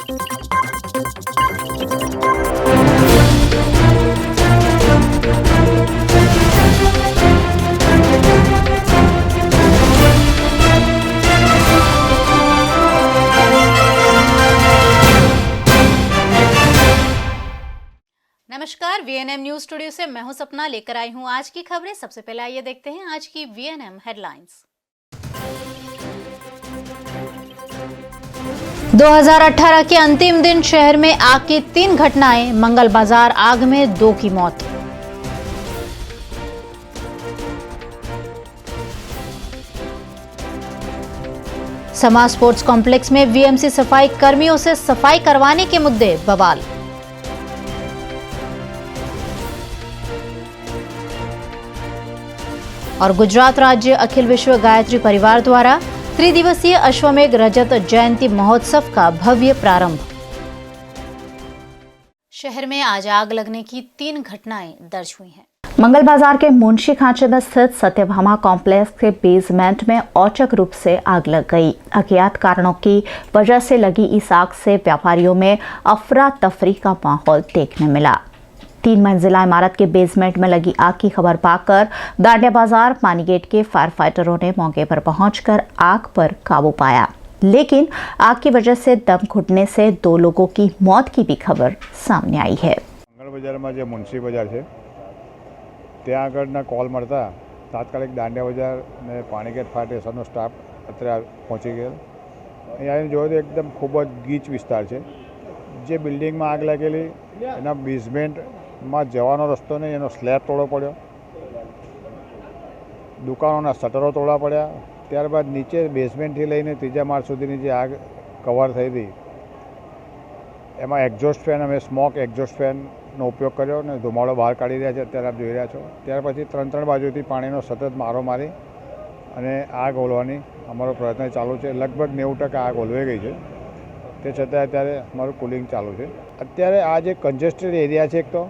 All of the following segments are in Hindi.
नमस्कार, वीएनएम न्यूज स्टूडियो से मैं हूं सपना, लेकर आई हूं आज की खबरें। सबसे पहले आइए देखते हैं आज की वीएनएम हेडलाइंस। 2018 के अंतिम दिन शहर में आग की 3 घटनाएं। मंगल बाजार आग में 2 की मौत। समाज स्पोर्ट्स कॉम्प्लेक्स में वीएमसी सफाई कर्मियों से सफाई करवाने के मुद्दे बवाल। और गुजरात राज्य अखिल विश्व गायत्री परिवार द्वारा त्रिदिवसीय अश्वमेघ रजत जयंती महोत्सव का भव्य प्रारंभ। शहर में आज आग लगने की 3 घटनाएं दर्ज हुई हैं। मंगल बाजार के मुंशी खांचे में स्थित सत्यभामा कॉम्प्लेक्स के बेसमेंट में औचक रूप से आग लग गई। अज्ञात कारणों की वजह से लगी इस आग से व्यापारियों में अफरा तफरी का माहौल देखने मिला। 3 मंजिला इमारत के बेसमेंट में लगी आग की खबर पाकर दांडिया बाजार पानी गेट के फायर फाइटरों ने मौके पर पहुंचकर आग पर काबू पाया, लेकिन आग की वजह से दम घुटने से 2 लोगों की मौत की भी खबर सामने आई है। मंगल बाजार में जो मुंशी बाजार है त्या आगळना कॉल मळता तात्कालिक दांडिया बाजार ने पानी गेट फायर स्टेशनનો સ્ટાફ અત્યારે પહોંચી ગયો। અહીંયા જોયું તો એકદમ ખૂબ જ ગીચ વિસ્તાર છે। જે બિલ્ડિંગમાં આગ લાગેલી એના બેઝમેન્ટમાં જવાનો રસ્તો નહીં, એનો સ્લેબ તોડવો પડ્યો, દુકાનોના શટરો તોડવા પડ્યા। ત્યારબાદ નીચે બેઝમેન્ટથી લઈને 3જા માળ સુધીની જે આગ કવર થઈ હતી એમાં એક્ઝોસ્ટ ફેન, અમે સ્મોક એક્ઝોસ્ટ ફેનનો ઉપયોગ કર્યો અને ધુમાડો બહાર કાઢી રહ્યા છે, અત્યારે આપ જોઈ રહ્યા છો। ત્યાર પછી 3 બાજુથી પાણીનો સતત મારો મારી અને આગ ઓલવાની અમારો પ્રયત્ન ચાલુ છે। લગભગ 90% આગ ઓલવાઈ ગઈ છે, તે છતાં અત્યારે અમારું કુલિંગ ચાલુ છે। અત્યારે આ જે કન્જેસ્ટેડ એરિયા છે, એક તો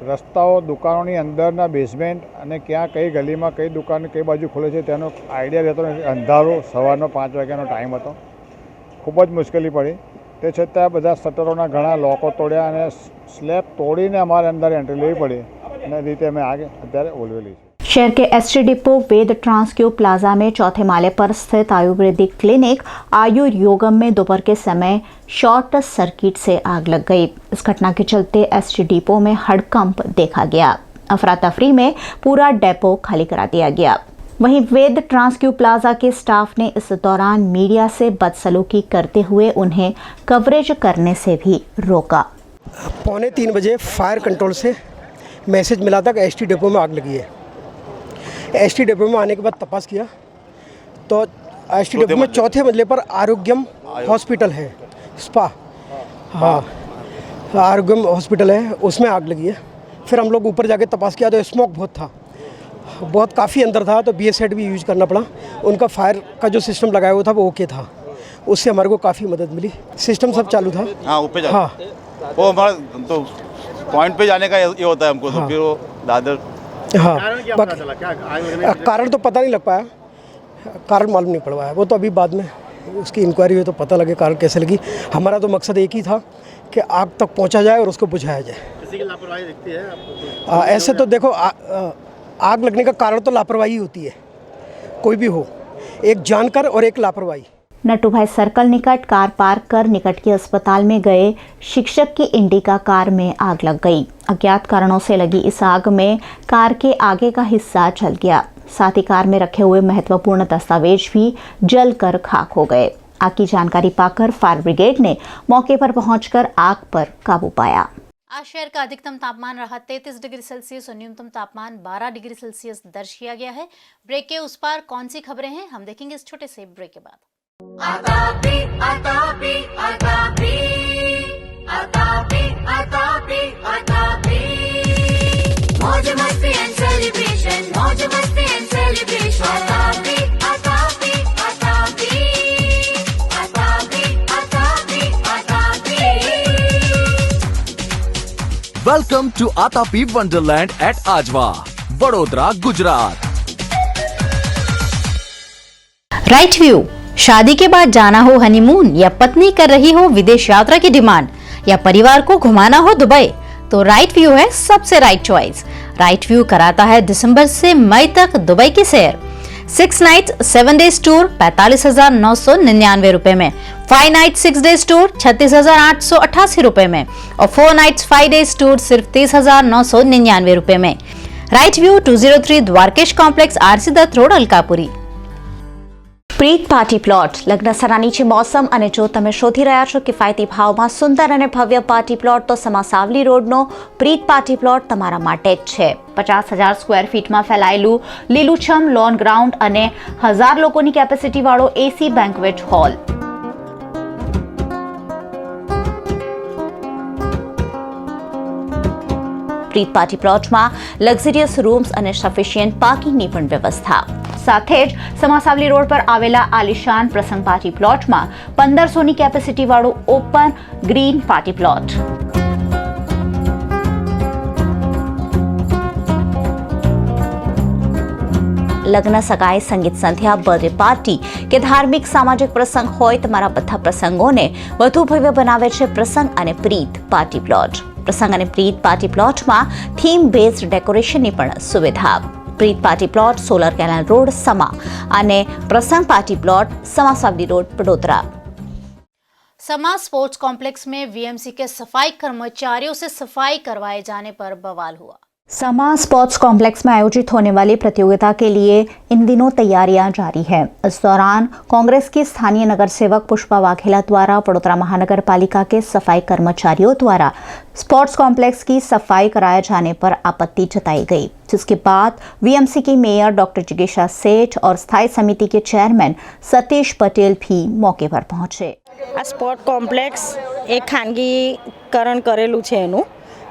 રસ્તાઓ દુકાનોની અંદરના બેઝમેન્ટ અને ક્યાં કઈ ગલીમાં કઈ દુકાન કઈ બાજુ ખુલે છે તેનો આઈડિયા રહેતો નથી। અંધારું સવારનો 5 વાગ્યાનો ટાઈમ હતો, ખૂબ જ મુશ્કેલી પડી। તે છતાં બધા શટરોના ઘણા લોકો તોડ્યા અને સ્લેબ તોડીને અમારે અંદર એન્ટ્રી લેવી પડી અને રીતે અમે આગ અત્યારે ઓલવેલી છે। शहर के एसटी डिपो वेद ट्रांसक्यू प्लाजा में 4थे माले पर स्थित आयुर्वेदिक क्लिनिक आयुर्योगम में दोपहर के समय शॉर्ट सर्किट से आग लग गई। इस घटना के चलते एसटी डिपो में हड़कंप देखा गया। अफरा तफरी में पूरा डेपो खाली करा दिया गया। वहीं वेद ट्रांसक्यू प्लाजा के स्टाफ ने इस दौरान मीडिया से बदसलूकी करते हुए उन्हें कवरेज करने से भी रोका। 2:45 बजे फायर कंट्रोल से मैसेज मिला था कि एसटी डिपो में आग लगी है। एसटी डिपो में आने के बाद तपास किया तो एसटी डिपो में 4थे मंजिले पर आरोग्यम हॉस्पिटल है, स्पा, हाँ आरोग्यम हॉस्पिटल है, उसमें आग लगी है। फिर हम लोग ऊपर जाके तपास किया तो स्मोक बहुत था, बहुत काफ़ी अंदर था, तो BS सेट भी यूज करना पड़ा। उनका फायर का जो सिस्टम लगाया हुआ था वो ओके था, उससे हमारे को काफ़ी मदद मिली। सिस्टम सब चालू था। हाँ ऊपर हाँ वो हमारा तो पॉइंट पे जाने का ये होता है हमको, तो फिर वो दादर हाँ कारण तो पता नहीं लग पाया, कारण मालूम नहीं पड़ पाया, वो तो अभी बाद में उसकी इंक्वायरी हुई तो पता लगे कारण कैसे लगी। हमारा तो मकसद एक ही था कि आग तक पहुंचा जाए और उसको बुझाया जाए। किसी की लापरवाही दिखती है आपको? ऐसे तो देखो आग लगने का कारण तो लापरवाही होती है, कोई भी हो, एक जानकर और एक लापरवाही। नटूभाई सर्कल निकट कार पार्क कर निकट के अस्पताल में गए शिक्षक की इंडिका कार में आग लग गई। अज्ञात कारणों से लगी इस आग में कार के आगे का हिस्सा जल गया, साथ ही कार में रखे हुए महत्वपूर्ण दस्तावेज भी जलकर खाक हो गए। आग की जानकारी पाकर फायर ब्रिगेड ने मौके पर पहुंचकर आग पर काबू पाया। आज शहर का अधिकतम तापमान रहा 33 डिग्री सेल्सियस और न्यूनतम तापमान 12 डिग्री सेल्सियस दर्ज किया गया है। ब्रेक के उस पार कौन सी खबरें हैं, हम देखेंगे इस छोटे से ब्रेक के बाद। मौज मस्ती एंड सेलिब्रेशन, मौज मस्ती and celebration. Welcome to Atapi Wonderland at Ajwa, Vadodara, Gujarat. Right view शादी के बाद जाना हो हनीमून या पत्नी कर रही हो विदेश यात्रा की डिमांड या परिवार को घुमाना हो दुबई, तो राइट व्यू है सबसे राइट चॉइस। राइट व्यू कराता है दिसंबर से मई तक दुबई की सैर। 6 नाइट 7 डेज टूर 45,999 रुपए में, 5 नाइट 6 डेज टूर 36,888 रुपए में और 4 नाइट्स 5 डेज टूर सिर्फ 30,999 रुपए में। Right view 203 Dwarkesh complex, RC Dutt road, Alkapuri. Preet party plot લગ્ન સરાની મોસમ અને જો તમે શોધી રહ્યા છો કિફાયતી ભાવમાં સુંદર અને ભવ્ય પાર્ટી પ્લોટ, તો સમાસાવલી રોડનો પ્રીત પાર્ટી પ્લોટ તમારા માટે જ છે। 50,000 સ્ક્વેર ફીટમાં ફેલાયેલું લીલુંછમ લોન ગ્રાઉન્ડ અને 1000 લોકોની કેપેસિટીવાળો એસી બેન્ક્વેટ હોલ, પ્રીત પાર્ટી પ્લોટમાં લક્ઝરિયસ રૂમ્સ અને સફિશિયન્ટ પાર્કિંગની પણ વ્યવસ્થા। સાથે જ સમાસાવલી રોડ પર આવેલા આલિશાન પ્રસંગ પાર્ટી પ્લોટમાં 1500ની કેપેસિટીવાળું ઓપન ગ્રીન પાર્ટી પ્લોટ। લગ્ન, સગાઈ, સંગીત સંધ્યા, બર્થડે પાર્ટી કે ધાર્મિક સામાજિક પ્રસંગ હોય, તમારા બધા પ્રસંગોને વધુ ભવ્ય બનાવે છે પ્રસંગ અને પ્રીત પાર્ટી પ્લોટ। પ્રસંગ અને પ્રીત પાર્ટી પ્લોટમાં થીમ બેઝડ ડેકોરેશનની પણ સુવિધા। Preet party plot solar canal road Sama અને Prasang party plot Samasavali road Vadodara. Sama sports complex में वीएमसी के सफाई कर्मचारियों से सफाई करवाए जाने पर बवाल हुआ। समा स्पोर्ट्स कॉम्प्लेक्स में आयोजित होने वाली प्रतियोगिता के लिए इन दिनों तैयारियां जारी है। इस दौरान कांग्रेस की स्थानीय नगर सेवक पुष्पा वाघेला द्वारा वडोदरा महानगर पालिका के सफाई कर्मचारियों द्वारा स्पोर्ट्स कॉम्प्लेक्स की सफाई कराए जाने पर आपत्ति जताई गई, जिसके बाद वीएमसी की मेयर डॉक्टर जिगीषा सेठ और स्थायी समिति के चेयरमैन सतीश पटेल भी मौके पर पहुंचे। आ स्पोर्ट कॉम्प्लेक्स एक खानगीकरण करेलू है एनु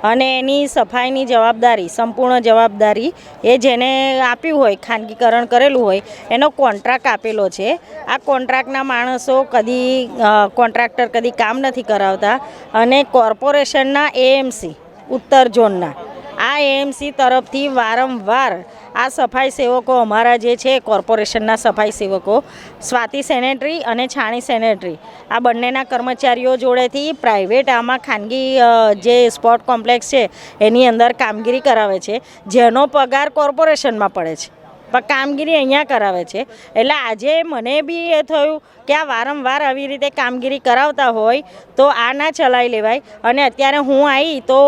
અને એની સફાઈની જવાબદારી, સંપૂર્ણ જવાબદારી એ જેને આપ્યું હોય, ખાનગીકરણ કરેલું હોય, એનો કોન્ટ્રાક્ટ આપેલો છે। આ કોન્ટ્રાક્ટના માણસો કોન્ટ્રાક્ટર કદી કામ નથી કરાવતા અને કોર્પોરેશનના એએમસી ઉત્તર ઝોનના આ એએમસી તરફથી વારંવાર આ સફાઈ સેવકો અમારા જે છે કોર્પોરેશનના સફાઈ સેવકો સ્વાતિ સેનેટરી અને છાણી સેનેટરી આ બંનેના કર્મચારીઓ જોડેથી પ્રાઇવેટ આમાં ખાનગી જે સ્પોર્ટ કોમ્પ્લેક્સ છે એની અંદર કામગીરી કરાવે છે, જેનો પગાર કોર્પોરેશનમાં પડે છે પણ કામગીરી અહીંયા કરાવે છે। એટલે આજે મને બી એ થયું કે આ વારંવાર આવી રીતે કામગીરી કરાવતા હોય તો આ ના ચલાવી લેવાય। અને અત્યારે હું આવી તો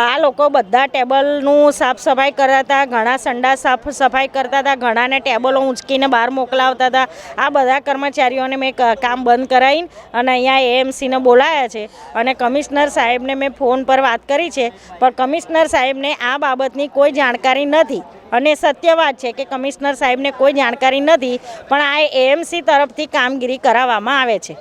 આ લોકો બધા ટેબલનું સાફ સફાઈ કરતા હતા, ઘણા સંડા સાફ સફાઈ કરતા હતા, ઘણાને ટેબલો ઊંચકીને બહાર મોકલાવતા હતા। આ બધા કર્મચારીઓને મેં કામ બંધ કરાવીને અને અહીંયા એએમસીને બોલાયા છે અને કમિશનર સાહેબને મેં ફોન પર વાત કરી છે, પણ કમિશનર સાહેબને આ બાબતની કોઈ જાણકારી નથી। અને સત્ય વાત છે કે કમિશનર સાહેબને કોઈ જાણકારી નથી, પણ આ એએમસી તરફથી કામગીરી કરાવવામાં આવે છે।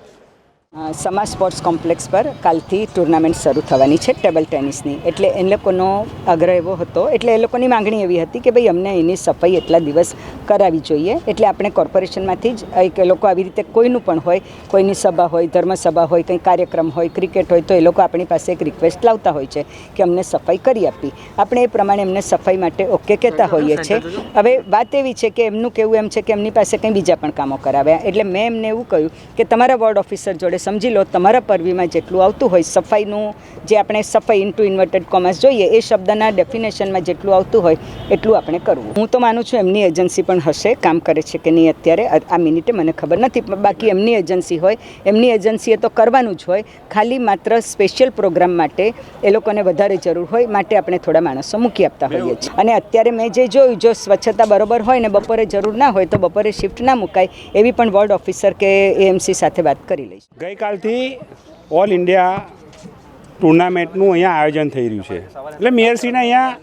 સમા સ્પોર્ટ્સ કોમ્પ્લેક્સ પર કાલથી ટુર્નામેન્ટ શરૂ થવાની છે ટેબલ ટેનિસની। એટલે એ લોકોનો આગ્રહ એવો હતો, એટલે એ લોકોની માંગણી એવી હતી કે ભાઈ અમને એની સફાઈ એટલા દિવસ કરાવી જોઈએ। એટલે આપણે કોર્પોરેશનમાંથી જ એ લોકો આવી રીતે કોઈનું પણ હોય, કોઈની સભા હોય, ધર્મસભા હોય, કંઈ કાર્યક્રમ હોય, ક્રિકેટ હોય, તો એ લોકો આપણી પાસે એક રિક્વેસ્ટ લાવતા હોય છે કે અમને સફાઈ કરી આપી। આપણે એ પ્રમાણે એમને સફાઈ માટે ઓકે કહેતા હોઈએ છીએ। હવે વાત એવી છે કે એમનું કહેવું એમ છે કે એમની પાસે કંઈ બીજા પણ કામો કરાવ્યા। એટલે મેં એમને એવું કહ્યું કે તમારા વોર્ડ ઓફિસર જોડે સમજી લો, તમારા પરવીમાં જેટલું આવતું હોય સફાઈનું, જે આપણે સફાઈ ઇન્ટુ ઇન્વર્ટેડ કોમર્સ જોઈએ એ શબ્દના ડેફિનેશનમાં જેટલું આવતું હોય એટલું આપણે કરવું। હું તો માનું છું એમની એજન્સી પણ હશે, કામ કરે છે કે નહીં અત્યારે આ મિનિટે મને ખબર નથી, પણ બાકી એમની એજન્સી હોય, એમની એજન્સીએ તો કરવાનું જ હોય। ખાલી માત્ર સ્પેશિયલ પ્રોગ્રામ માટે એ લોકોને વધારે જરૂર હોય માટે આપણે થોડા માણસો મૂકી આપતા હોઈએ છીએ। અને અત્યારે મેં જે જોયું, જો સ્વચ્છતા બરોબર હોય ને બપોરે જરૂર ના હોય તો બપોરે શિફ્ટ ના મુકાય, એવી પણ વોર્ડ ઓફિસર કે એએમસી સાથે વાત કરી લઈશ। ગઈકાલથી ઓલ ઇન્ડિયા ટુર્નામેન્ટનું અહીંયા આયોજન થઈ રહ્યું છે, એટલે મેયરશ્રીને અહીંયા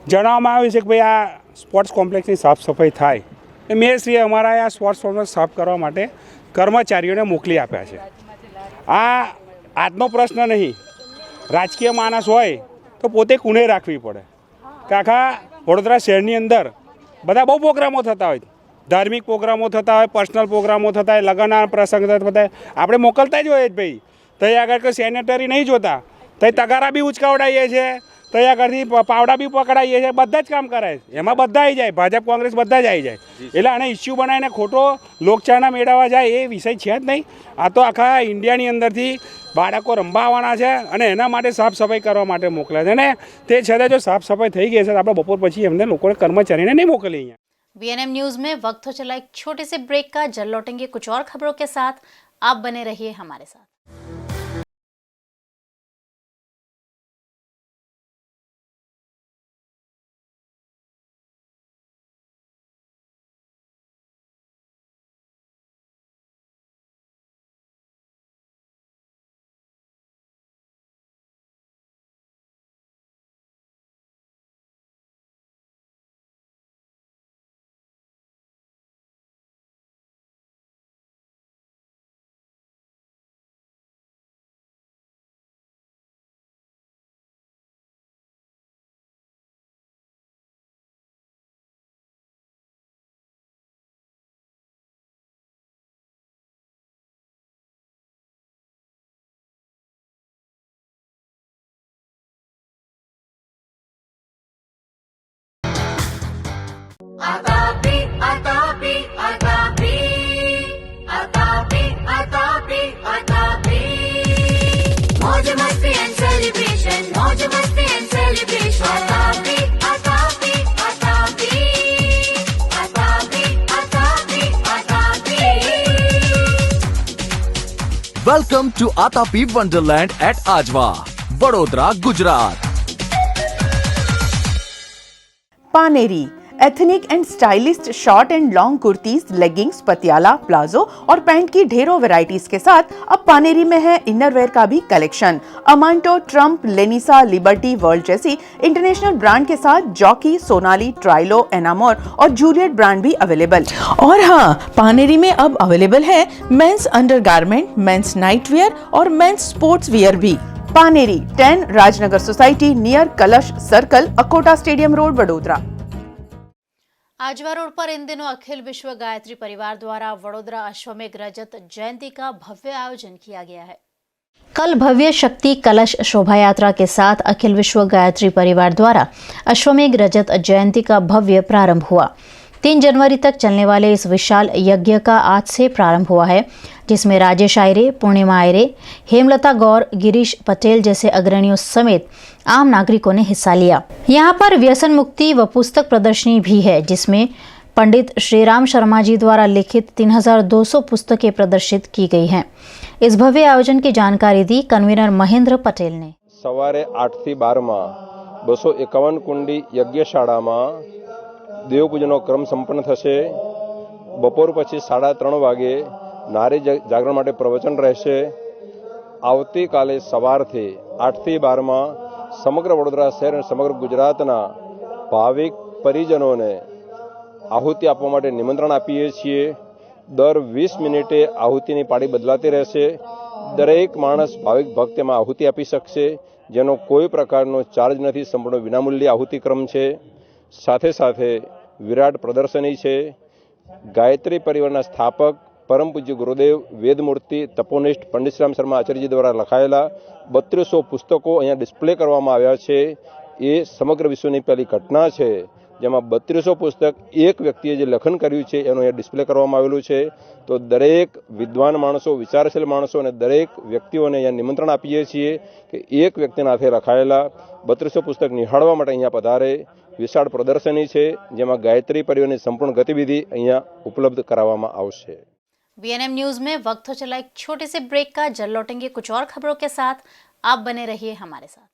જણાવવામાં આવ્યું છે કે ભાઈ આ સ્પોર્ટ્સ કોમ્પ્લેક્સની સાફ સફાઈ થાય। એટલે મેયરશ્રીએ અમારા આ સ્પોર્ટ્સ કોમ્પ્લેક્સ સાફ કરવા માટે કર્મચારીઓને મોકલી આપ્યા છે। આ આજનો પ્રશ્ન નહીં, રાજકીય માણસ હોય તો પોતે કુને રાખવી પડે કે આખા વડોદરા શહેરની અંદર બધા બહુ પ્રોગ્રામો થતા હોય, ધાર્મિક પ્રોગ્રામો થતા હોય, પર્સનલ પ્રોગ્રામો થતા હોય, લગ્નના પ્રસંગ થતા હોય, આપણે મોકલતા જ હોઈએ જ ભાઈ। તો આગળ કોઈ સેનેટરી નહીં જોતા, તો તગારા બી ઉચકાવડાવીએ છીએ, તો તો અહીંયા આગળથી પાવડા બી પકડાઈએ છીએ, બધા જ કામ કરાય છે, એમાં બધા આવી જાય, ભાજપ કોંગ્રેસ બધા જ આવી જાય, એટલે આને ઇસ્યુ બનાવીને ખોટો લોકચાહના મેળવવા જાય એ વિષય છે જ નહીં. આ તો આખા ઇન્ડિયાની અંદરથી બાળકો રમવા આવવાના છે અને એના માટે સાફ સફાઈ કરવા માટે મોકલ્યા છે, અને તે છતાં જો સાફ સફાઈ થઈ ગઈ છે તો આપણે બપોર પછી એમને લોકોને कर्मचारी ने नहीं मोकले यहाँ. VNM न्यूज में वक्त हो चला एक छोटे से ब्रेक का. जल्द लौटेंगे कुछ और खबरों के साथ. आप बने रहिए हमारे साथ. Atapi, Atapi, Atapi, Atapi, Atapi, Atapi. Mauj masti and celebration, mauj masti and celebration. Atapi, Atapi, Atapi, Atapi, Atapi, Atapi. Welcome to Atapi Wonderland at Ajwa, Vadodara, Gujarat. Paneri ethnic and stylist short and long kurtis, leggings, Patiala, palazzo और पैंट की ढेरों वैरायटीज के साथ अब पानेरी में है इनरवेयर का भी कलेक्शन. अमांटो, ट्रम्प, लेनिसा, लिबर्टी, वर्ल्ड जैसी इंटरनेशनल ब्रांड के साथ जॉकी, सोनाली, ट्राइलो, एनामोर और जूलियट ब्रांड भी अवेलेबल. और हाँ, पानेरी में अब अवेलेबल है men's undergarment, men's night wear और मेंस स्पोर्ट्स वियर भी. Paneri 10 Rajnagar society near Kalash circle, Akota stadium road, Vadodara. Ajwa road पर इन दिनों अखिल विश्व गायत्री परिवार द्वारा वडोदरा अश्वमेघ रजत जयंती का भव्य आयोजन किया गया है. कल भव्य शक्ति कलश शोभा यात्रा के साथ अखिल विश्व गायत्री परिवार द्वारा अश्वमेघ रजत जयंती का भव्य प्रारंभ हुआ. 3 जनवरी तक चलने वाले इस विशाल यज्ञ का आज से प्रारंभ हुआ है, जिसमें राजेश आयरे, पूर्णिमा आयरे, हेमलता गौर, गिरीश पटेल जैसे अग्रणियों समेत आम नागरिकों ने हिस्सा लिया. यहाँ पर व्यसन मुक्ति व पुस्तक प्रदर्शनी भी है, जिसमें पंडित श्रीराम शर्मा जी द्वारा लिखित 3200 पुस्तकें प्रदर्शित की गई हैं. इस भव्य आयोजन की जानकारी दी कन्वीनर महेंद्र पटेल ने. सवारे 8 થી 12 માં 251 કુંડી યજ્ઞશાળામાં દેવપૂજનનો ક્રમ સંપન્ન થશે. બપોર પછી 3:30 વાગે નારી જાગરણ માટે પ્રવચન રહેશે. આવતીકાલે સવારથી 8 થી 12 માં સમગ્ર વડોદરા શહેર અને સમગ્ર ગુજરાતના ભાવિક પરિજનોને આહુતિ આપવા માટે નિમંત્રણ આપીએ છીએ. દર 20 મિનિટે આહુતિની પાળી બદલાતી રહેશે. દરેક માણસ ભાવિક ભક્ત એમાં આહુતિ આપી શકશે, જેનો કોઈ પ્રકારનો ચાર્જ નથી. સંપૂર્ણ વિનામૂલ્યે આહુતિ ક્રમ છે. સાથે સાથે વિરાટ પ્રદર્શની છે. ગાયત્રી પરિવારના સ્થાપક પરમ પૂજ્ય ગુરુદેવ વેદમૂર્તિ તપોનિષ્ઠ પંડિત શ્રીરામ શર્મા આચાર્યજી દ્વારા લખાયેલા 3200 પુસ્તકો અહીંયા ડિસ્પ્લે કરવામાં આવ્યા છે. એ સમગ્ર વિશ્વની પહેલી ઘટના છે, જેમાં 3200 પુસ્તક એક વ્યક્તિએ જે લખન કર્યું છે એનું અહીંયા ડિસ્પ્લે કરવામાં આવેલું છે. તો દરેક વિદ્વાન માણસો, વિચારશીલ માણસો અને દરેક વ્યક્તિઓને અહીંયા નિમંત્રણ આપીએ છીએ કે એક વ્યક્તિના હાથે લખાયેલા 3200 પુસ્તક નિહાળવા માટે અહીંયા પધારે. વિશાળ પ્રદર્શની છે, જેમાં ગાયત્રી પરિવારની સંપૂર્ણ ગતિવિધિ અહીંયા ઉપલબ્ધ કરાવવામાં આવશે. VNM न्यूज में वक्त हो चला एक छोटे से ब्रेक का. जल्द लौटेंगे कुछ और खबरों के साथ. आप बने रहिए हमारे साथ.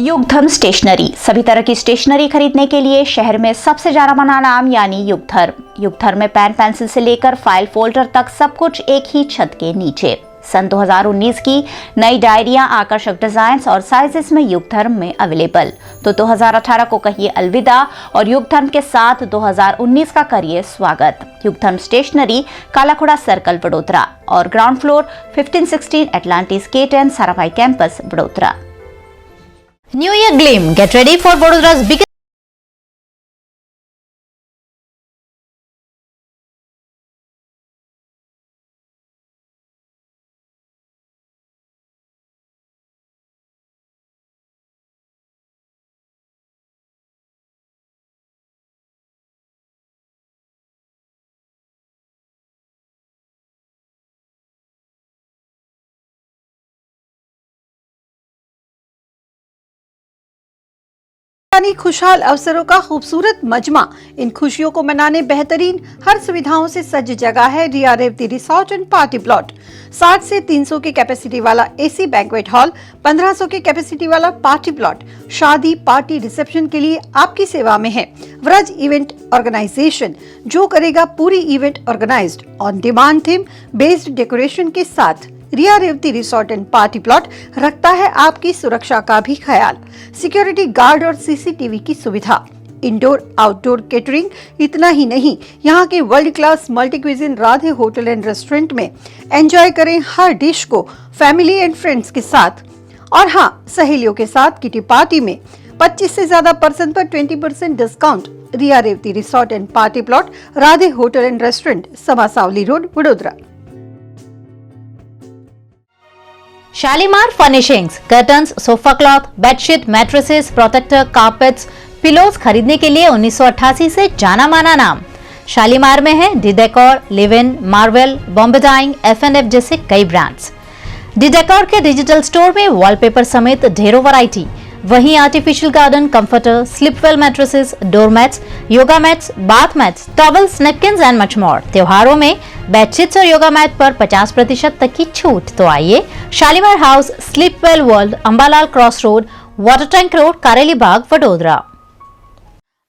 युगधर्म स्टेशनरी, सभी तरह की स्टेशनरी खरीदने के लिए शहर में सबसे जाना माना नाम यानी युगधर्म. युगधर्म में पेन पेंसिल से लेकर फाइल फोल्डर तक सब कुछ एक ही छत के नीचे. सन 2019 की नई डायरियां, आकर्षक डिजाइन्स और साइजेस में युगधर्म में अवेलेबल. तो 2018 को कहिए अलविदा और युगधर्म के साथ 2019 का करिए स्वागत. युगधर्म स्टेशनरी, कालाखोड़ा सर्कल, वडोदरा और ground floor 1516 Atlantis K10 Sarabhai campus, Vadodara. New Year Gleam. Get ready for Vadodara's biggest यानी खुशहाल अवसरों का खूबसूरत मजमा। इन खुशियों को मनाने बेहतरीन हर सुविधाओं से सज्ज जगह है Riya Revati resort and party plot. 60 से 300 की कैपेसिटी वाला एसी बैंक्वेट हॉल, 1500 की कैपेसिटी वाला पार्टी प्लॉट शादी पार्टी रिसेप्शन के लिए आपकी सेवा में है। व्रज इवेंट ऑर्गेनाइजेशन जो करेगा पूरी event organised on demand theme based decoration के साथ। Riya Revati resort and party plot रखता है आपकी सुरक्षा का भी ख्याल। सिक्योरिटी गार्ड और सीसीटीवी की सुविधा, इंडोर आउटडोर केटरिंग। इतना ही नहीं, यहाँ के world class multi cuisine Radhe hotel and restaurant में एंजॉय करें हर डिश को फैमिली एंड फ्रेंड्स के साथ। और हाँ, सहेलियों के साथ किटी पार्टी में 25 से ज्यादा पर्सन पर 20% discount. Riya Revati resort and party plot, Radhe hotel and restaurant, Samasavali road, Vadodara. Shalimar furnishings, curtains, sofa cloth, bedsheet, mattresses, protector, carpets, pillows खरीदने के लिए 1988 से जाना माना नाम। शालीमार में है D decor, live in, Marvel, Bombay Dyeing, F&F जैसे कई ब्रांड्स। डी डेकोर के डिजिटल स्टोर में वॉलपेपर समेत ढेरों वैरायटी। वहीं artificial garden, comforter, Sleepwell mattresses, doormats, yoga mats, bath mats, towels, napkins and much more. त्योहारों में बेडशीट्स और योगा मैट पर 50% तक की छूट। तो आइए Shalimar house, Sleepwell world, Ambalal cross road, water tank road, Kareli Bagh, Vadodara.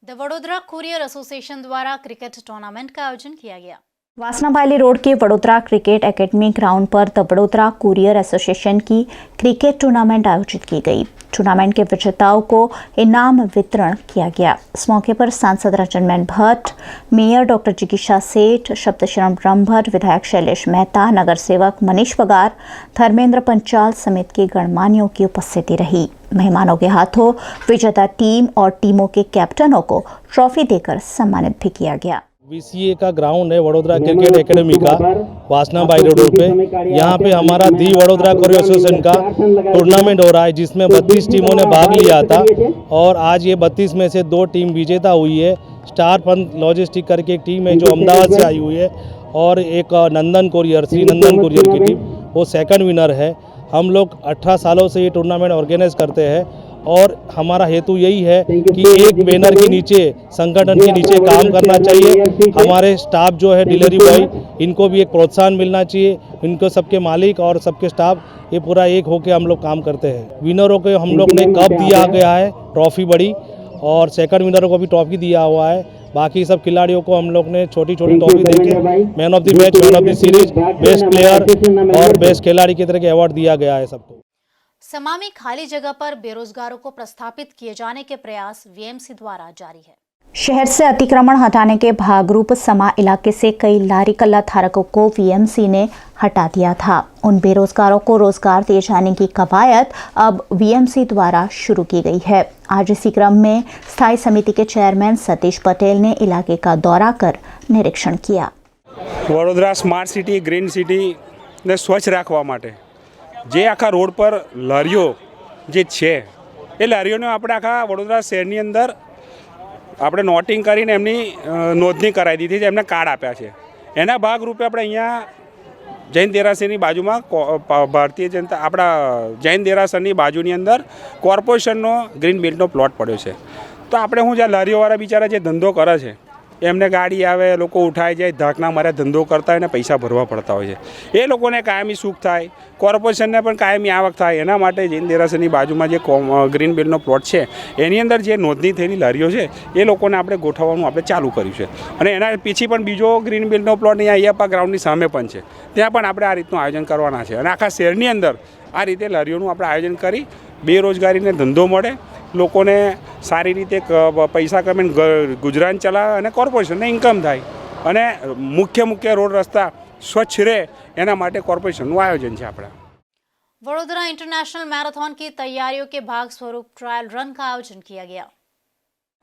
The Vadodara courier association द्वारा क्रिकेट टूर्नामेंट का आयोजन किया गया। वासनाबाली रोड के वडोदरा क्रिकेट एकेडमी ग्राउंड पर द वडोदरा कुरियर एसोसिएशन की क्रिकेट टूर्नामेंट आयोजित की गई। टूर्नामेंट के विजेताओं को इनाम वितरण किया गया। इस मौके पर सांसद रंजन भट्ट, मेयर डॉक्टर जिगीशा सेठ, शब्दशरण ब्रह्मभट्ट, विधायक शैलेश मेहता, नगर सेवक मनीष पगार, धर्मेंद्र पंचाल समेत के गणमान्यों की उपस्थिति रही। मेहमानों के हाथों विजेता टीम और टीमों के कैप्टनों को ट्रॉफी देकर सम्मानित भी किया गया। VCA का ग्राउंड है वडोदरा क्रिकेट एकेडमी का, वासनाबाई रोड पे। यहाँ पे हमारा दी वडोदरा कुरियर एसोसिएशन का टूर्नामेंट हो रहा है, जिसमें 32 टीमों ने भाग लिया था और आज ये 32 में से 2 टीम विजेता हुई है। स्टार फन लॉजिस्टिक करके एक टीम है जो अहमदाबाद से आई हुई है और एक नंदन कुरियर, श्री नंदन कुरियर की टीम, वो सेकंड विनर है। हम लोग 18 सालों से ये टूर्नामेंट ऑर्गेनाइज करते हैं और हमारा हेतु यही है कि एक बैनर के नीचे, संगठन के नीचे काम करना चाहिए। हमारे स्टाफ जो है डिलीवरी बॉय, इनको भी एक प्रोत्साहन मिलना चाहिए। इनको सबके मालिक और सबके स्टाफ ये पूरा एक होकर हम लोग काम करते हैं। विनरों को हम लोग ने कप दिया गया है, ट्रॉफी बड़ी, और सेकंड विनरों को भी ट्रॉफी दिया हुआ है। बाकी सब खिलाड़ियों को हम लोग ने छोटी छोटी ट्रॉफी देके man of the match, man of the series, best player और बेस्ट खिलाड़ी की तरह के अवार्ड दिया गया है सबको। समा में खाली जगह पर बेरोजगारों को प्रस्थापित किए जाने के प्रयास VMC द्वारा जारी है। शहर से अतिक्रमण हटाने के भागरूप समा इलाके से कई लारी कल्ला धारकों को VMC ने हटा दिया था। उन बेरोजगारों को रोजगार दिए जाने की कवायद अब VMC द्वारा शुरू की गई है। आज इसी क्रम में स्थायी समिति के चेयरमैन सतीश पटेल ने इलाके का दौरा कर निरीक्षण किया। Vadodara smart city, green city ने स्वच्छ રાખવા માટે જે આખા રોડ પર લારીઓ જે છે એ લારીઓને આપણે આખા વડોદરા શહેરની અંદર આપણે નોટિંગ કરીને એમની નોંધણી કરાવી દીધી છે, એમને કાર્ડ આપ્યા છે। એના ભાગરૂપે આપણે અહીંયા જૈન દેરાસરની બાજુમાં ભારતીય જનતા આપણા જૈન દેરાસરની બાજુની અંદર કોર્પોરેશનનો ગ્રીન બેલ્ટનો પ્લોટ પડ્યો છે। તો આપણે હું જ્યાં લારીઓવાળા બિચારા જે ધંધો કરે છે એમને ગાડી આવે, લોકો ઉઠાઈ જાય, ધાકના મારે ધંધો કરતા હોય ને પૈસા ભરવા પડતા હોય છે। એ લોકોને કાયમી સુખ થાય, કોર્પોરેશનને પણ કાયમી આવક થાય, એના માટે જૈન દેરાસરની બાજુમાં જે ગ્રીન બેલ્ટનો પ્લોટ છે એની અંદર જે નોંધણી થયેલી લારીઓ છે એ લોકોને આપણે ગોઠવવાનું આપણે ચાલુ કર્યું છે। અને એના પછી પણ બીજો ગ્રીન બેલ્ટનો પ્લોટ અહીંયા અયપ્પા ગ્રાઉન્ડની સામે પણ છે, ત્યાં પણ આપણે આ રીતનું આયોજન કરવાના છે। અને આખા શહેરની અંદર આ રીતે લારીઓનું આપણે આયોજન કરી બેરોજગારીને ધંધો મળે, લોકોને સારી રીતે પૈસા કમાઈને ગુજરાન ચલાવે અને કોર્પોરેશનને ઇન્કમ થાય અને મુખ્ય રોડ રસ્તા સ્વચ્છ રહે એના માટે કોર્પોરેશનનું આયોજન છે। આપણા वडोदरा इंटरनेशनल मैराथन की तैयारियों के भाग स्वरूप ट्रायल रन का आयोजन किया गया।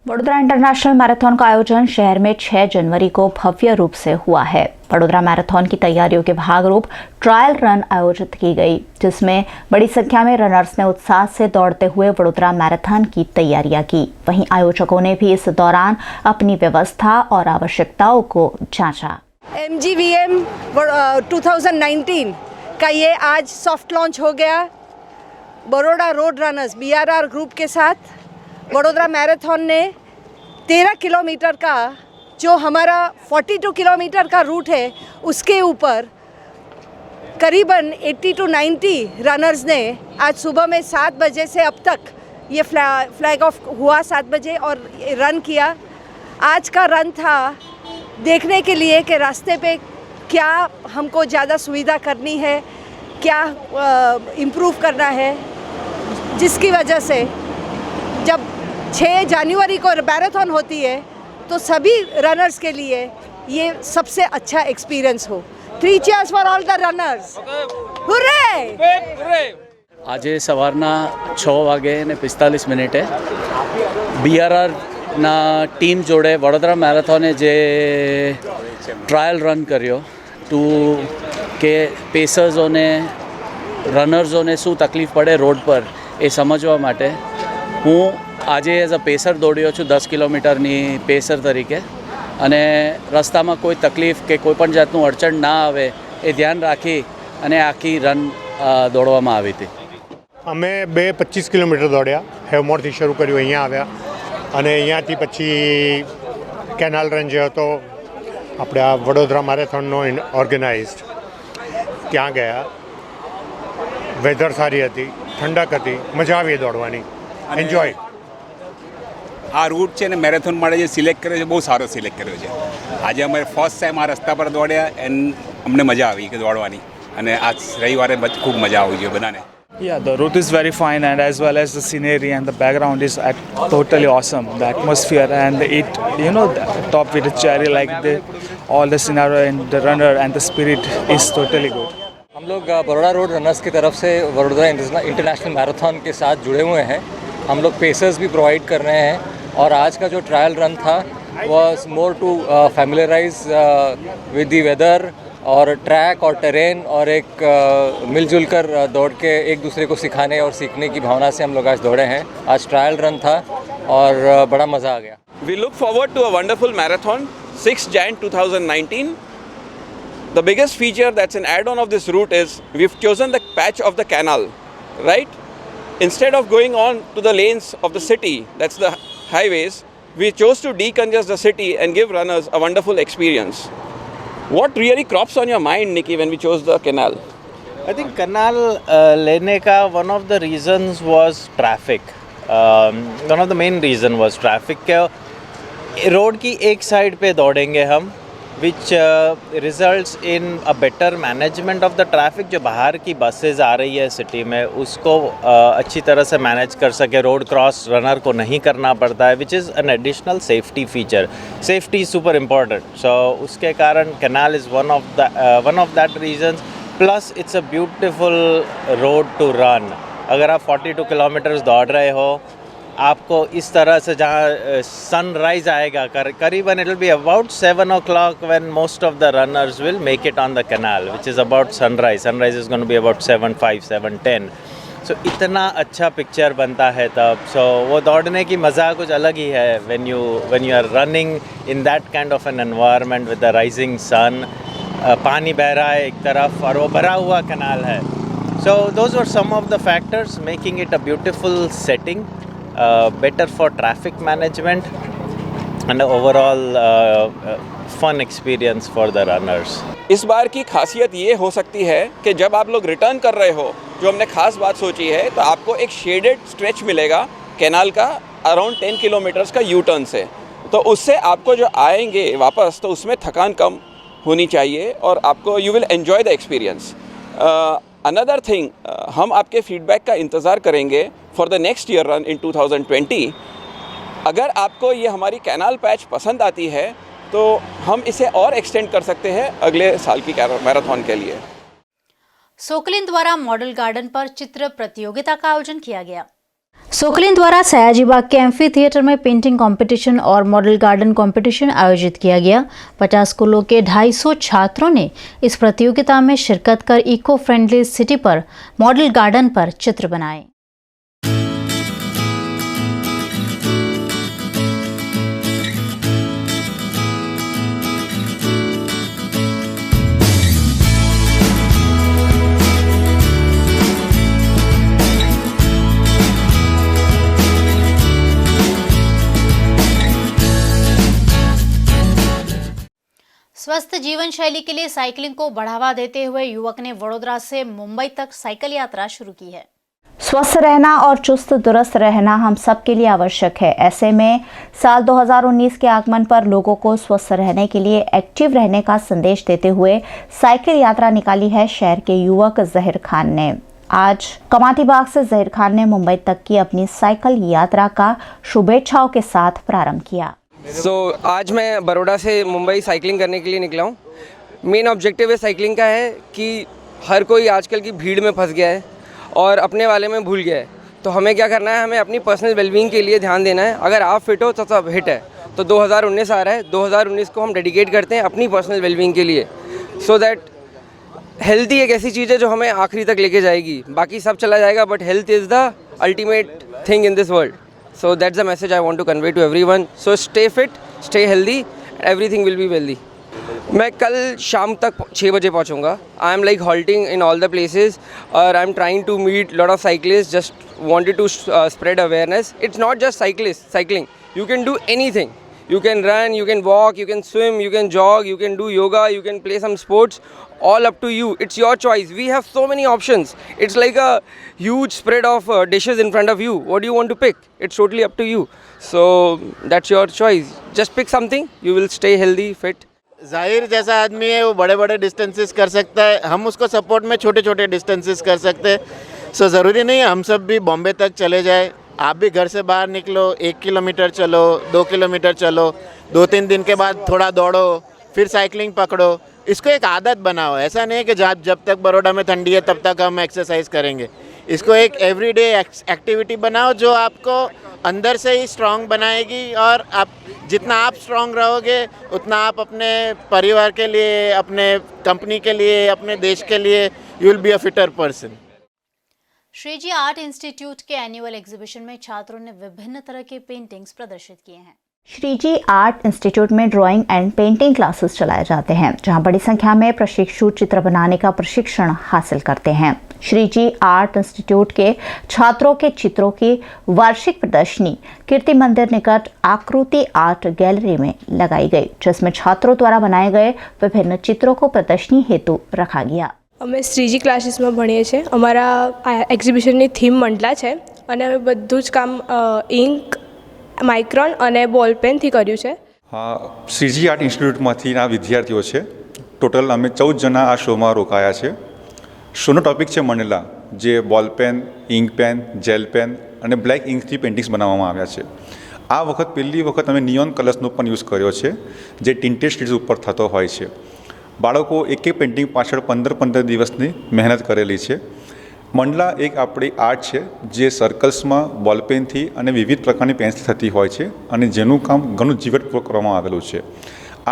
वडोदरा इंटरनेशनल मैराथन का आयोजन शहर में 6 जनवरी को भव्य रूप से हुआ है। वडोदरा मैराथन की तैयारियों के भागरूप ट्रायल रन आयोजित की गई, जिसमें बड़ी संख्या में रनर्स ने उत्साह से दौड़ते हुए वडोदरा मैराथन की तैयारियां की। वहीं आयोजकों ने भी इस दौरान अपनी व्यवस्था और आवश्यकताओं को जांचा। MGVM 2019 का ये आज सॉफ्ट लॉन्च हो गया Baroda road runners BRR group के साथ। वडोदरा मैराथन ने 13 किलोमीटर का जो हमारा 42 किलोमीटर का रूट है उसके ऊपर करीबन 80 to 90 रनर्स ने आज सुबह में 7 बजे से अब तक ये फ्लैग ऑफ हुआ 7 बजे और रन किया। आज का रन था देखने के लिए कि रास्ते पे क्या हमको ज़्यादा सुविधा करनी है, क्या इम्प्रूव करना है, जिसकी वजह से जब 6 जनवरी को मैराथन होती है तो सभी रनर्स के लिए ये सबसे अच्छा एक्सपीरियंस हो। 3 cheers for all the runners. Hooray! આજે સવારના 6:45 BRRના ટીમ જોડે વડોદરા મેરેથોને જે ટ્રાયલ રન કર્યો કે પેસર્સોને રનર્સોને શું તકલીફ પડે રોડ પર એ સમજવા માટે હું આજે એઝ અ પેસર દોડ્યો છું 10 કિલોમીટરની પેસર તરીકે અને રસ્તામાં કોઈ તકલીફ કે કોઈપણ જાતનું અડચણ ના આવે એ ધ્યાન રાખી અને આખી રન દોડવામાં આવી હતી। અમે 25 કિલોમીટર દોડ્યા, હેવમોરથી શરૂ કર્યું, અહીંયા આવ્યા અને અહીંયાથી પછી કેનાલ રન જે હતો આપણે આ વડોદરા મેરેથોનનો ઓર્ગેનાઇઝડ ત્યાં ગયા। વેધર સારી હતી, ઠંડક હતી, મજા આવી દોડવાની, એન્જોય। આ રૂટ છે ને મેરેથોન માટે જે સિલેક્ટ કર્યો છે બહુ સારો સિલેક્ટ કર્યો છે। આજે અમે ફર્સ્ટ ટાઈમ આ રસ્તા પર દોડ્યા એન્ડ અમને મજા આવી કે દોડવાની અને આજ રવિવારે ખૂબ મજા આવી જોઈએ બધાને। Yeah, the route is very fine and as well as the scenery and the background is totally awesome. The atmosphere and top with the cherry all the scenario and the runner and the spirit is totally good. हम लोग बड़ोड़ा रोड रनर्स की तरफ से वडोदरा इंटरनेशनल मैराथन के साथ जुड़े हुए हैं। हम लोग पेसर्स भी प्रोवाइड कर रहे हैं और आज का जो ट्रायल रन था was more to familiarise with the weather और ट्रैक और टेरेन और एक मिलजुल कर दौड़ के एक दूसरे को सिखाने और सीखने की भावना से हम लोग आज दौड़े हैं। आज ट्रायल रन था और बड़ा मज़ा आ गया। We look forward to a wonderful marathon, 6 Jan 2019. The biggest feature that's an add-on of this route is we've chosen the patch of the canal, right? Instead of going on to the lanes of the city, that's the highways, we chose to decongest the city and give runners a wonderful experience. What really crops on your mind, Nikki, when we chose the canal? I think canal लेने का one of the reasons was traffic. One of the main reason was traffic. Road की एक साइड पे दौड़ेंगे हम, which results in a better management of the traffic। जो बाहर की बसेज आ रही है सिटी में उसको अच्छी तरह से मैनेज कर सके, रोड क्रॉस रनर को नहीं करना पड़ता है, which is an additional safety feature। Safety is super important, so उसके कारण canal is one of that reasons। Plus it's a beautiful road to run। अगर आप 42 किलोमीटर्स दौड़ रहे हो, आपको इस तरह से जहाँ सनराइज आएगा करीबन it will be about 7 o'clock when most of the runners will make it on the canal, which is about sunrise is going to be about 7:05 7:10। so इतना अच्छा पिक्चर बनता है तब। so वो दौड़ने की मज़ा कुछ अलग ही है when you are running in that kind of an environment with the rising sun। पानी बह रहा है एक तरफ और वो भरा हुआ canal है। so those were some of the factors making it a beautiful setting, better for traffic management and overall fun experience for the runners। इस बार की खासियत ये हो सकती है कि जब आप लोग रिटर्न कर रहे हो, जो हमने खास बात सोची है, तो आपको एक शेडेड स्ट्रेच मिलेगा कैनाल का अराउंड 10 किलोमीटर्स का यू टर्न से। तो उससे आपको जो आएंगे वापस तो उसमें थकान कम होनी चाहिए और आपको you will enjoy the experience. Another thing, हम आपके फीडबैक का इंतज़ार करेंगे for the next year run in 2020। अगर आपको ये हमारी कैनाल पैच पसंद आती है तो हम इसे और एक्सटेंड कर सकते हैं अगले साल की मैराथन के लिए। सोकलिन द्वारा मॉडल गार्डन पर चित्र प्रतियोगिता का आयोजन किया गया। सोकलिन द्वारा सयाजीबाग के एम्फी थिएटर में पेंटिंग कंपटीशन और मॉडल गार्डन कंपटीशन आयोजित किया गया। 50 स्कूलों के 250 छात्रों ने इस प्रतियोगिता में शिरकत कर इको फ्रेंडली सिटी पर मॉडल गार्डन पर चित्र बनाए। स्वस्थ जीवन शैली के लिए साइकिलिंग को बढ़ावा देते हुए युवक ने वडोदरा से मुंबई तक साइकिल यात्रा शुरू की है। स्वस्थ रहना और चुस्त दुरुस्त रहना हम सब के लिए आवश्यक है। ऐसे में साल 2019 के आगमन पर लोगों को स्वस्थ रहने के लिए एक्टिव रहने का संदेश देते हुए साइकिल यात्रा निकाली है शहर के युवक जहीर खान ने। आज कमाती बाग से जहीर खान ने मुंबई तक की अपनी साइकिल यात्रा का शुभेच्छाओं के साथ प्रारंभ किया। आज मैं बड़ौदा से मुंबई साइकिलिंग करने के लिए निकला हूँ। मेन ऑब्जेक्टिव है साइकिलिंग का है कि हर कोई आजकल की भीड़ में फंस गया है और अपने वाले में भूल गया है। तो हमें क्या करना है, हमें अपनी पर्सनल वेलबींग के लिए ध्यान देना है। अगर आप फिट हो तो सब हिट है। तो 2019 आ रहा है, 2019 को हम डेडिकेट करते हैं अपनी पर्सनल वेलबींग के लिए, सो दैट हेल्थी एक ऐसी चीज़ है जो हमें आखिरी तक लेके जाएगी। बाकी सब चला जाएगा, but health is the ultimate thing in this world. So that's the message I want to convey to everyone. So stay fit, stay healthy, everything will be wealthy. मैं कल शाम तक 6 बजे पहुँचूँगा। I am like halting in all the places और I am trying to meet lot of cyclists. Just wanted to spread awareness. It's not just cycling. You can do anything. You can run, you can walk, you can swim, you can jog, you can do yoga, you can play some sports. All up to you. It's your choice. We have so many options. It's like a huge spread of dishes in front of you. What do you want to pick? It's totally up to you. So that's your choice. Just pick something. You will stay healthy, fit. जाहिर जैसा आदमी है वो बड़े बड़े डिस्टेंसेस कर सकता है, हम उसको सपोर्ट में छोटे छोटे डिस्टेंसेस कर सकते हैं। सो ज़रूरी नहीं है हम सब भी बॉम्बे तक चले जाए। आप भी घर से बाहर निकलो, 1 किलोमीटर चलो, 2 किलोमीटर चलो, 2-3 दिन के बाद थोड़ा दौड़ो, फिर साइकिलिंग पकड़ो। इसको एक आदत बनाओ। ऐसा नहीं है कि जब तक बड़ौदा में ठंडी है तब तक हम एक्सरसाइज करेंगे। इसको एक एवरीडे एक्टिविटी बनाओ जो आपको अंदर से ही स्ट्रांग बनाएगी। और आप जितना आप स्ट्रांग रहोगे उतना आप अपने परिवार के लिए, अपने कंपनी के लिए, अपने देश के लिए you will be a fitter person. Shriji art institute के एनुअल एग्जीबिशन में छात्रों ने विभिन्न तरह के पेंटिंग्स प्रदर्शित किए हैं। श्रीजी आर्ट इंस्टीट्यूट में ड्राइंग एंड पेंटिंग क्लासेस चलाए जाते हैं, जहां बड़ी संख्या में प्रशिक्षु चित्र बनाने का प्रशिक्षण हासिल करते हैं। श्रीजी आर्ट इंस्टीट्यूट के छात्रों के चित्रों की वार्षिक प्रदर्शनी कीर्ति मंदिर निकट आकृति आर्ट गैलरी में लगाई गई, जिसमें छात्रों द्वारा बनाए गए विभिन्न चित्रों को प्रदर्शनी हेतु रखा गया। અમે શ્રીજી ક્લાસીસમાં ભણીએ છીએ। અમારા એક્ઝિબિશનની થીમ મંડલા છે અને અમે બધું જ કામ ઇંક, માઇક્રોન અને બોલ પેનથી કર્યું છે। હા, શ્રીજી આર્ટ ઇન્સ્ટિટ્યૂટમાંથીના વિદ્યાર્થીઓ છે। ટોટલ અમે 14 જણા આ શોમાં રોકાયા છે। શોનો ટોપિક છે મંડલા, જે ball pen, ink pen, gel pen અને બ્લેક ઇંકથી પેઇન્ટિંગ્સ બનાવવામાં આવ્યા છે। આ વખત પહેલી વખત અમે નિયોન કલર્સનો પણ યુઝ કર્યો છે, જે ટિન્ટેડ સ્ટીલ્સ ઉપર થતો હોય છે। બાળકો એક એક પેઇન્ટિંગ પાછળ 15-15 દિવસની મહેનત કરેલી છે। મંડલા એક આપણી આર્ટ છે જે સર્કલ્સમાં બોલપેનથી અને વિવિધ પ્રકારની પેન્સથી થતી હોય છે અને જેનું કામ ઘણું જીવટપૂર્વક કરવામાં આવેલું છે।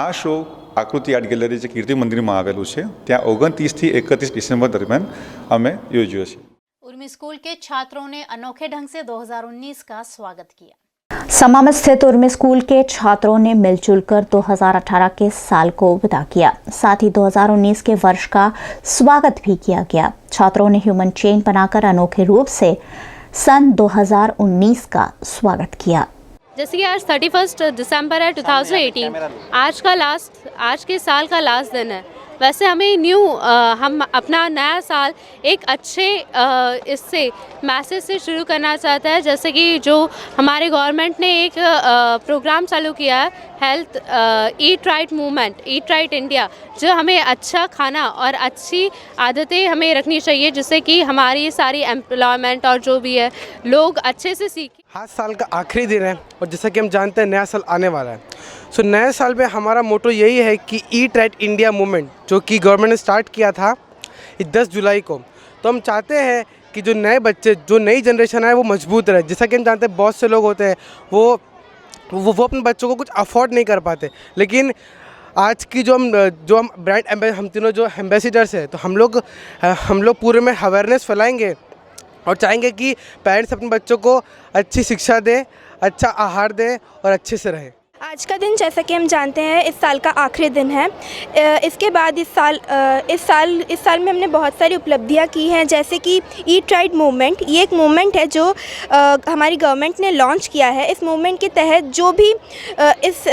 આ શો આકૃતિ આર્ટ ગેલેરી જે કીર્તિ મંદિરમાં આવેલું છે ત્યાં 29 થી 31 ડિસેમ્બર દરમિયાન અમે યોજ્યો છે। उर्मी स्कूल के छात्रों ने अनोखे ढंग से 2019 का स्वागत किया। समा में स्थित उर्मी स्कूल के छात्रों ने मिलजुल कर 2018 के साल को विदा किया। साथ ही 2019 के वर्ष का स्वागत भी किया गया। छात्रों ने ह्यूमन चेन बनाकर अनोखे रूप से सन 2019 का स्वागत किया। जैसे कि आज 31 दिसंबर है 2018, आज के साल का लास्ट दिन है। वैसे हमें हम अपना नया साल एक अच्छे इससे मैसेज से शुरू करना चाहता है। जैसे कि जो हमारे गवर्नमेंट ने एक प्रोग्राम चालू किया है, health eat right movement, eat right India, जो हमें अच्छा खाना और अच्छी आदतें हमें रखनी चाहिए, जिससे कि हमारी सारी एम्प्लॉयमेंट और जो भी है लोग अच्छे से सीखें। आज साल का आखिरी दिन है और जैसा कि हम जानते हैं नया साल आने वाला है। सो नए साल में हमारा मोटो यही है कि ईट राइट इंडिया मूवमेंट जो कि गवर्नमेंट ने स्टार्ट किया था 10 जुलाई को, तो हम चाहते हैं कि जो नए बच्चे, जो नई जनरेशन है वो मजबूत रहे। जैसा कि हम जानते हैं बहुत से लोग होते हैं वो अपने बच्चों को कुछ अफोर्ड नहीं कर पाते, लेकिन आज की जो हम ब्रांड हम तीनों जो एम्बेसडर्स हैं, तो हम लोग पूरे में अवेयरनेस फैलाएंगे और चाहेंगे कि पेरेंट्स अपने बच्चों को अच्छी शिक्षा दें, अच्छा आहार दें और अच्छे से रहें। आज का दिन जैसा कि हम जानते हैं इस साल का आखिरी दिन है। इसके बाद इस साल में हमने बहुत सारी उपलब्धियां की हैं, जैसे कि ईट राइट मूवमेंट। ये एक मूवमेंट है जो हमारी गवर्नमेंट ने लॉन्च किया है। इस मूवमेंट के तहत जो भी इस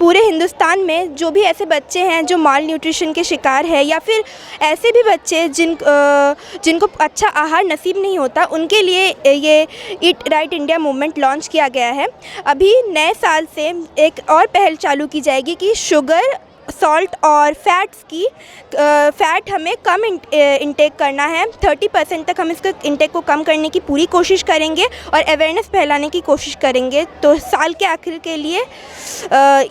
पूरे हिंदुस्तान में जो भी ऐसे बच्चे हैं जो माल न्यूट्रिशन के शिकार है या फिर ऐसे भी बच्चे जिनको अच्छा आहार नसीब नहीं होता, उनके लिए ये eat right India movement launch किया गया है। अभी नए साल से एक और पहल चालू की जाएगी कि शुगर, सॉल्ट और फैट हमें कम इंटेक करना है। 30% तक हम इसके इंटेक को कम करने की पूरी कोशिश करेंगे और अवेयरनेस फैलाने की कोशिश करेंगे। तो साल के आखिर के लिए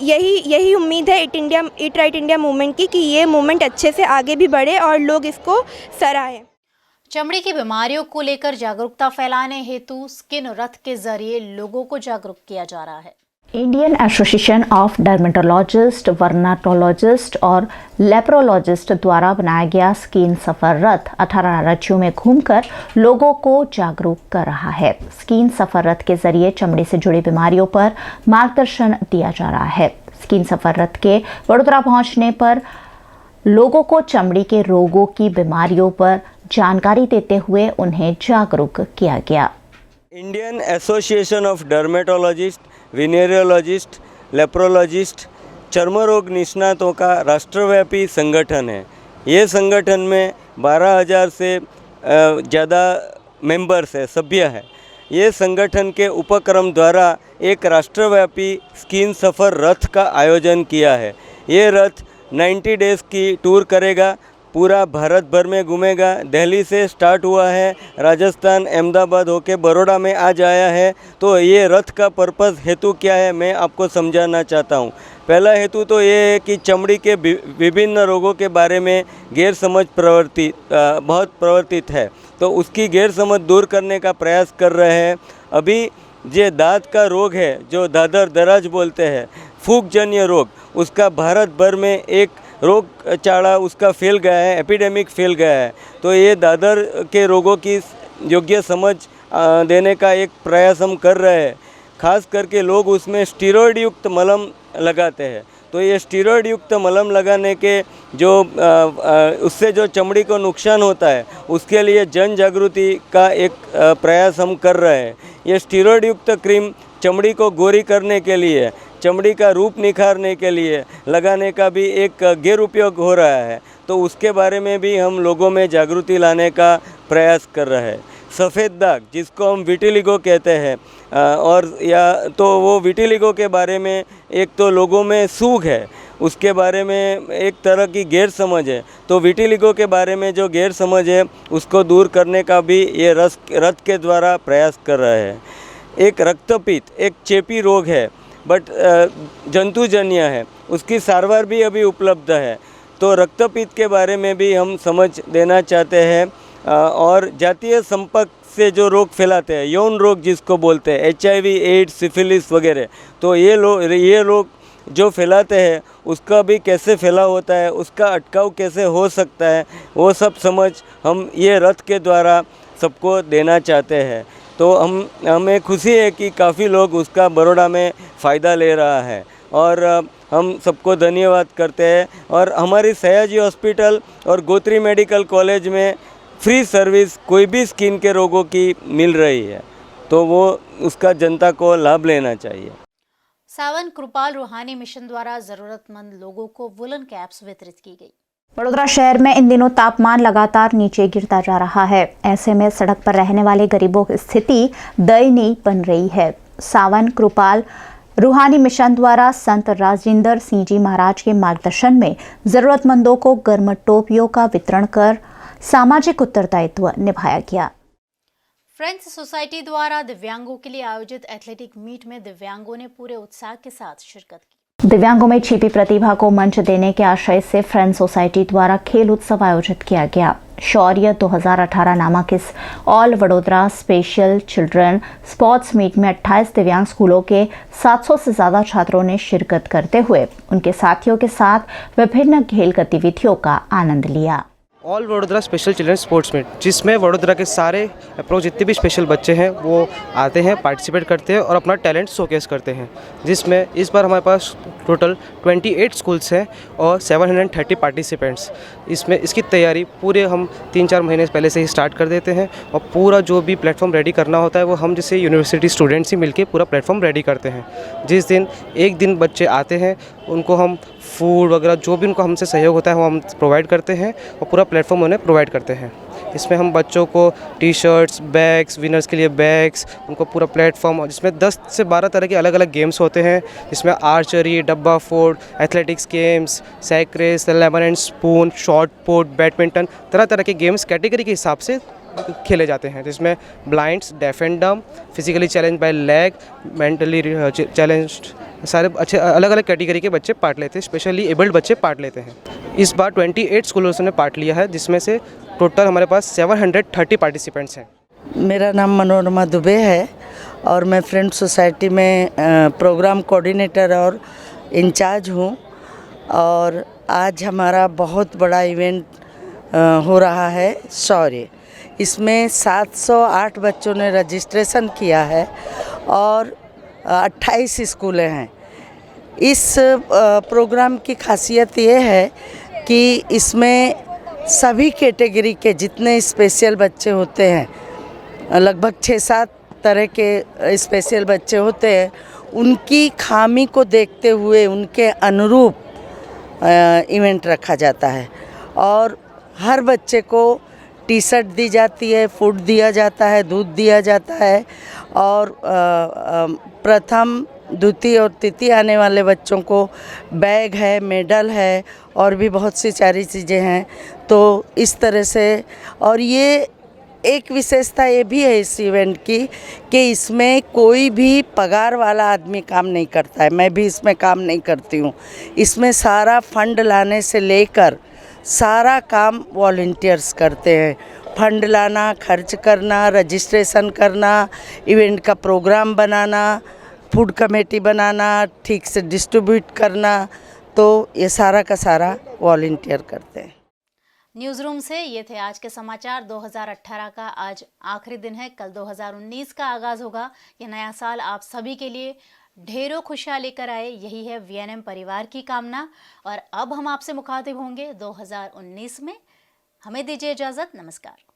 यही उम्मीद है ईट राइट इंडिया मूवमेंट की कि ये मूवमेंट अच्छे से आगे भी बढ़े और लोग इसको सराहें। चमड़ी की बीमारियों को लेकर जागरूकता फैलाने हेतु स्किन रथ के जरिए लोगों को जागरूक किया जा रहा है। इंडियन एसोसिएशन ऑफ डर्मेटोलॉजिस्ट, वर्नाटोलॉजिस्ट और लेप्रोलॉजिस्ट द्वारा बनाया गया स्किन सफर रथ 18 राज्यों में घूमकर लोगों को जागरूक कर रहा है। स्किन सफर रथ के जरिए चमड़ी से जुड़ी बीमारियों पर मार्गदर्शन दिया जा रहा है। स्किन सफर रथ के वडोदरा पहुंचने पर लोगों को चमड़ी के रोगों की बीमारियों पर जानकारी देते हुए उन्हें जागरूक किया गया। इंडियन एसोसिएशन ऑफ डर्मेटोलॉजिस्ट, वेनेरियोलॉजिस्ट, लेप्रोलॉजिस्ट चर्म रोग निष्णातों का राष्ट्रव्यापी संगठन है। ये संगठन में 12,000 से ज़्यादा मेंबर्स है, सभ्य है। ये संगठन के उपक्रम द्वारा एक राष्ट्रव्यापी स्किन सफ़र रथ का आयोजन किया है। ये रथ 90 डेज़ की टूर करेगा, पूरा भारत भर में घूमेगा। दिल्ली से स्टार्ट हुआ है, राजस्थान, अहमदाबाद होके बड़ौदा में आज आया है। तो ये रथ का पर्पज़ हेतु क्या है मैं आपको समझाना चाहता हूँ। पहला हेतु तो ये है कि चमड़ी के विभिन्न रोगों के बारे में गैरसमझ बहुत प्रवर्तित है, तो उसकी गैरसमझ दूर करने का प्रयास कर रहे हैं। अभी जो दांत का रोग है, जो दादर दराज बोलते हैं, फूगजन्य रोग, उसका भारत भर में एक रोग चाड़ा उसका फैल गया है, एपिडेमिक फैल गया है। तो ये दादर के रोगों की योग्य समझ देने का एक प्रयास हम कर रहे हैं। खास करके लोग उसमें स्टीरॉयड युक्त मलहम लगाते हैं। तो ये स्टीरॉयड युक्त मलहम लगाने के उससे जो चमड़ी को नुकसान होता है, उसके लिए जन जागृति का एक प्रयास हम कर रहे हैं। ये स्टीरॉयड युक्त क्रीम चमड़ी को गोरी करने के लिए, चमड़ी का रूप निखारने के लिए लगाने का भी एक गैर उपयोग हो रहा है। तो उसके बारे में भी हम लोगों में जागृति लाने का प्रयास कर रहे हैं। सफ़ेद दाग जिसको हम विटिलिगो कहते हैं, और या तो वो विटिलिगो के बारे में एक तो लोगों में सूग है, उसके बारे में एक तरह की गैर समझ है। तो विटिलिगो के बारे में जो गैर समझ है उसको दूर करने का भी ये रथ के द्वारा प्रयास कर रहे हैं। एक रक्तपित्त एक चेपी रोग है, बट जंतुजन्य है, उसकी सारवार भी अभी उपलब्ध है। तो रक्तपित्त के बारे में भी हम समझ देना चाहते हैं। और जातीय संपर्क से जो रोग फैलाते हैं, यौन रोग जिसको बोलते हैं, HIV, एड्स, सिफिलिस वगैरह, तो ये लोग जो फैलाते हैं उसका भी कैसे फैला होता है, उसका अटकाव कैसे हो सकता है, वो सब समझ हम ये रथ के द्वारा सबको देना चाहते हैं। तो हमें खुशी है कि काफ़ी लोग उसका बड़ौदा में फ़ायदा ले रहा है और हम सबको धन्यवाद करते हैं। और हमारी सयाजी हॉस्पिटल और गोत्री मेडिकल कॉलेज में फ्री सर्विस कोई भी स्किन के रोगों की मिल रही है, तो वो उसका जनता को लाभ लेना चाहिए। सावन कृपाल रूहानी मिशन द्वारा जरूरतमंद लोगों को वुलन कैप्स वितरित की गई। वडोदरा शहर में इन दिनों तापमान लगातार नीचे गिरता जा रहा है। ऐसे में सड़क पर रहने वाले गरीबों की स्थिति दयनीय बन रही है। सावन कृपाल रूहानी मिशन द्वारा संत राजेंद्र सिंह जी महाराज के मार्गदर्शन में जरूरतमंदों को गर्म टोपियों का वितरण कर सामाजिक उत्तरदायित्व निभाया गया। फ्रेंड्स सोसाइटी द्वारा दिव्यांगों के लिए आयोजित एथलेटिक मीट में दिव्यांगों ने पूरे उत्साह के साथ शिरकत की। दिव्यांगों में छिपी प्रतिभा को मंच देने के आशय से फ्रेंड्स सोसाइटी द्वारा खेल उत्सव आयोजित किया गया। शौर्य 2018 नामक इस all Vadodara special children sports meet में 28 दिव्यांग स्कूलों के 700 से ज़्यादा छात्रों ने शिरकत करते हुए उनके साथियों के साथ विभिन्न खेल गतिविधियों का आनंद लिया। All Vadodara special children sports meet, जिसमें वडोदरा के सारे अप्रोच जितने भी स्पेशल बच्चे हैं वो आते हैं, पार्टिसिपेट करते हैं और अपना टैलेंट शोकेस करते हैं। जिसमें इस बार हमारे पास टोटल 28 स्कूल्स हैं और 730 पार्टिसिपेंट्स। इसमें इसकी तैयारी पूरे हम 3-4 महीने पहले से ही स्टार्ट कर देते हैं और पूरा जो भी प्लेटफॉर्म रेडी करना होता है वो हम जैसे यूनिवर्सिटी स्टूडेंट्स ही मिलके पूरा प्लेटफॉर्म रेडी करते हैं। जिस दिन एक दिन बच्चे आते हैं उनको हम फूड वगैरह जो भी उनको हमसे सहयोग होता है वो हम प्रोवाइड करते हैं और पूरा प्लेटफॉर्म उन्हें प्रोवाइड करते हैं। इसमें हम बच्चों को टी शर्ट्स, बैग्स, विनर्स के लिए बैग्स, उनको पूरा प्लेटफॉर्म, जिसमें 10 से 12 तरह के अलग अलग गेम्स होते हैं, जिसमें आर्चरी, डब्बा फोड़, athletics games, sack race, lemon and spoon, shot put, badminton, तरह तरह के गेम्स कैटेगरी के हिसाब से खेले जाते हैं। जिसमें ब्लाइंड्स, डेफ एंड डम, physically challenge by leg, mentally challenged, सारे अच्छे अलग अलग कैटेगरी के बच्चे पार्ट लेते हैं, स्पेशली एबल्ड बच्चे पार्ट लेते हैं। इस बार 28 स्कूलों ने पार्ट लिया है, जिसमें से टोटल हमारे पास 730 पार्टिसिपेंट्स हैं। मेरा नाम मनोरमा दुबे है और मैं फ्रेंड सोसाइटी में प्रोग्राम कोऑर्डिनेटर और इंचार्ज हूँ। और आज हमारा बहुत बड़ा इवेंट हो रहा है शौर्य। इसमें 708 बच्चों ने रजिस्ट्रेशन किया है और 28 स्कूलें हैं। इस प्रोग्राम की खासियत ये है कि इसमें सभी कैटेगरी के जितने स्पेशल बच्चे होते हैं, लगभग 6-7 तरह के स्पेशल बच्चे होते हैं, उनकी खामी को देखते हुए उनके अनुरूप इवेंट रखा जाता है। और हर बच्चे को टी शर्ट दी जाती है, फूड दिया जाता है, दूध दिया जाता है और प्रथम, द्वितीय और तृतीय आने वाले बच्चों को बैग है, मेडल है और भी बहुत सी सारी चीज़ें हैं। तो इस तरह से, और ये एक विशेषता ये भी है इस इवेंट की कि इसमें कोई भी पगार वाला आदमी काम नहीं करता है। मैं भी इसमें काम नहीं करती हूँ। इसमें सारा फंड लाने से लेकर सारा काम वॉलंटियर्स करते हैं। फंड लाना, खर्च करना, रजिस्ट्रेशन करना, इवेंट का प्रोग्राम बनाना, फूड कमेटी बनाना, ठीक से डिस्ट्रीब्यूट करना, तो ये सारा का सारा वॉलंटियर करते हैं। न्यूज़ रूम से ये थे आज के समाचार। 2018 का आज आखिरी दिन है, कल 2019 का आगाज़ होगा। ये नया साल आप सभी के लिए ढेरों खुशियाँ लेकर आए, यही है VNM परिवार की कामना। और अब हम आपसे मुखातिब होंगे 2019 में। हमें दीजिए इजाज़त, नमस्कार।